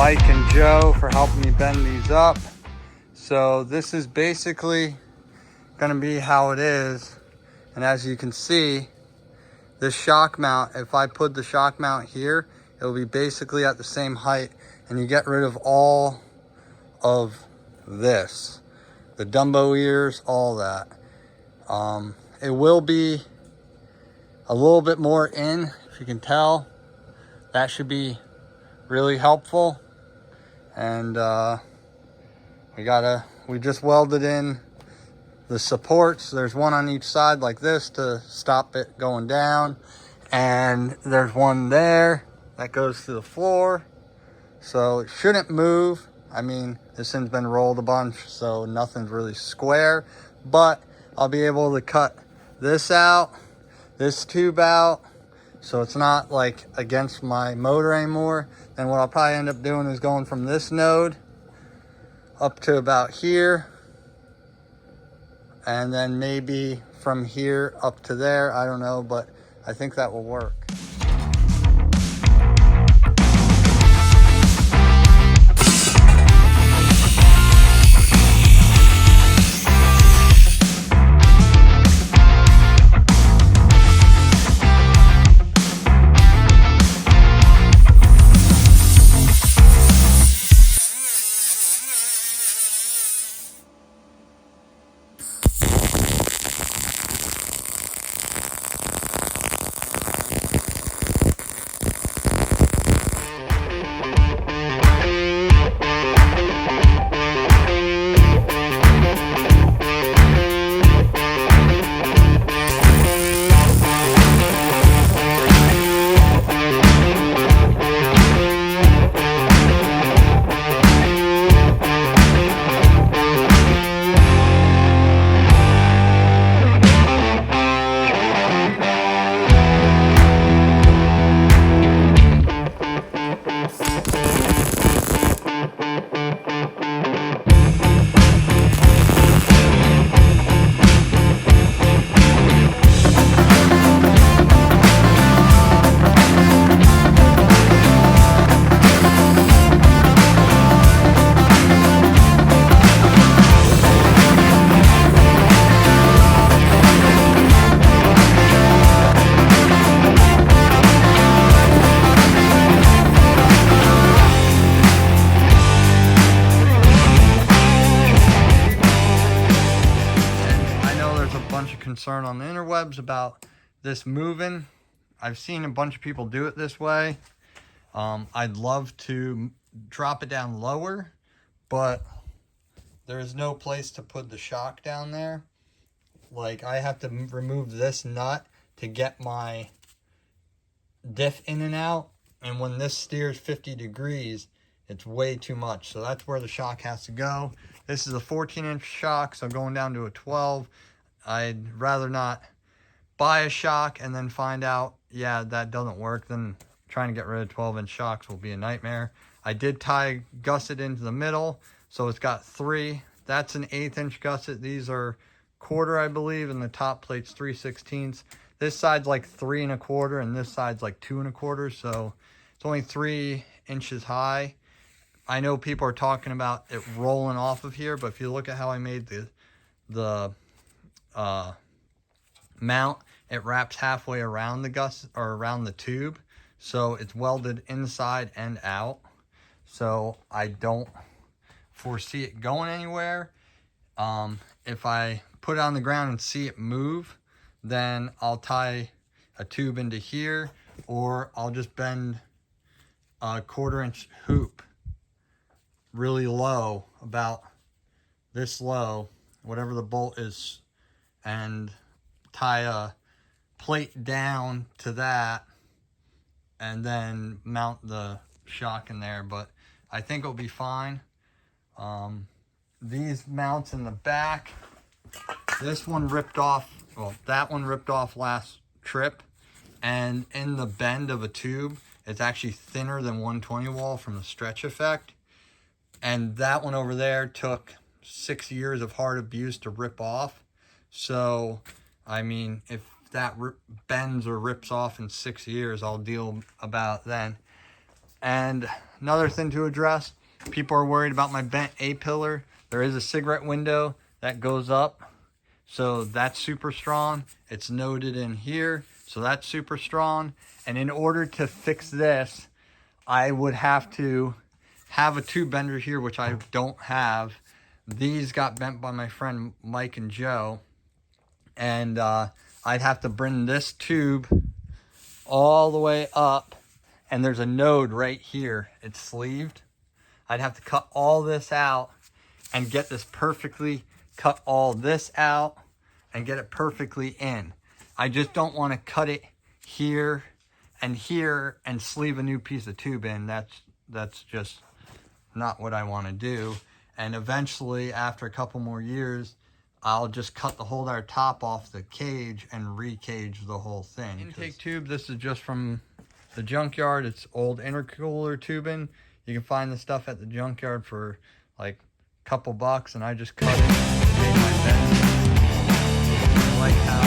Mike and Joe for helping me bend these up. So this is basically going to be how it is. And as you can see, this shock mount, if I put the shock mount here, it'll be basically at the same height, and you get rid of all of this, the Dumbo ears, all that. It will be a little bit more in, if you can tell. That should be really helpful. And we just welded in the supports. There's one on each side like this to stop it going down, and there's one there that goes to the floor, so it shouldn't move. I mean, this thing's been rolled a bunch, so nothing's really square, but I'll be able to cut this out, this tube out, so it's not like against my motor anymore. Then what I'll probably end up doing is going from this node up to about here, and then maybe from here up to there. I don't know, but I think that will work. Concern on the interwebs about this moving. I've seen a bunch of people do it this way. I'd love to drop it down lower, but there's no place to put the shock down there. Like, I have to remove this nut to get my diff in and out, and when this steers 50 degrees, it's way too much. So that's where the shock has to go. This is a 14-inch shock, so going down to a 12. I'd rather not buy a shock and then find out, yeah, that doesn't work. Then trying to get rid of 12-inch shocks will be a nightmare. I did tie gusset into the middle, so it's got 3. That's an 1/8-inch gusset. These are 1/4, I believe, and the top plate's 3/16. This side's like 3 1/4, and this side's like 2 1/4, so it's only 3 inches high. I know people are talking about it rolling off of here, but if you look at how I made the mount, it wraps halfway around the gusset, or around the tube, so it's welded inside and out, so I don't foresee it going anywhere. If I put it on the ground and see it move, then I'll tie a tube into here, or I'll just bend a 1/4-inch hoop really low, about this low, whatever the bolt is, and tie a plate down to that, and then mount the shock in there. But I think it'll be fine. These mounts in the back, this one ripped off, well, that one ripped off last trip, and in the bend of a tube, it's actually thinner than 120 wall from the stretch effect. And that one over there took 6 years of hard abuse to rip off. So, I mean, if that bends or rips off in 6 years, I'll deal about then. And another thing to address, people are worried about my bent A-pillar. There is a cigarette window that goes up, so that's super strong. It's noted in here, so that's super strong. And in order to fix this, I would have to have a tube bender here, which I don't have. These got bent by my friend Mike and Joe. And I'd have to bring this tube all the way up. And there's a node right here. It's sleeved. I'd have to cut all this out and get this perfectly, cut all this out and get it perfectly in. I just don't want to cut it here and sleeve a new piece of tube in. That's just not what I want to do. And eventually, after a couple more years, I'll just cut the whole entire top off the cage and re-cage the whole thing. Intake tube, this is just from the junkyard. It's old intercooler tubing. You can find this stuff at the junkyard for like a couple bucks, and I just cut it and made my bend. I like how